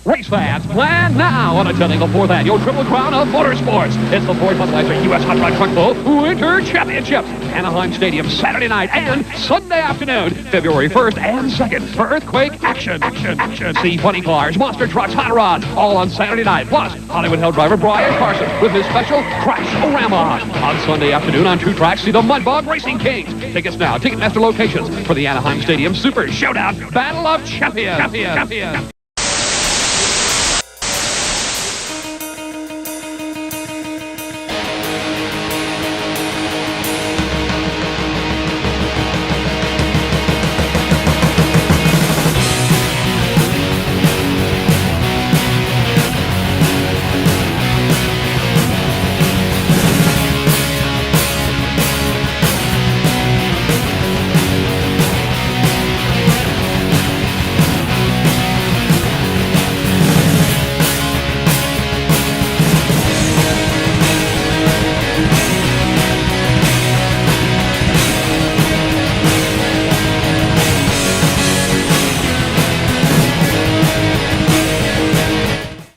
Race fans, plan now on attending the 4th annual Triple Crown of Motorsports. It's the Ford Budweiser USHRA Truck Bowl Winter Championships. Anaheim Stadium Saturday night and Sunday afternoon, February 1st and 2nd for earthquake action. See funny cars, monster trucks, hot rod, all on Saturday night. Plus, Hollywood Hill driver Brian Carson with his special Crash-O-Rama. On Sunday afternoon on 2 tracks, see the Mudbog Racing Kings. Tickets now, Ticketmaster locations for the Anaheim Stadium Super Showdown Battle of Champions.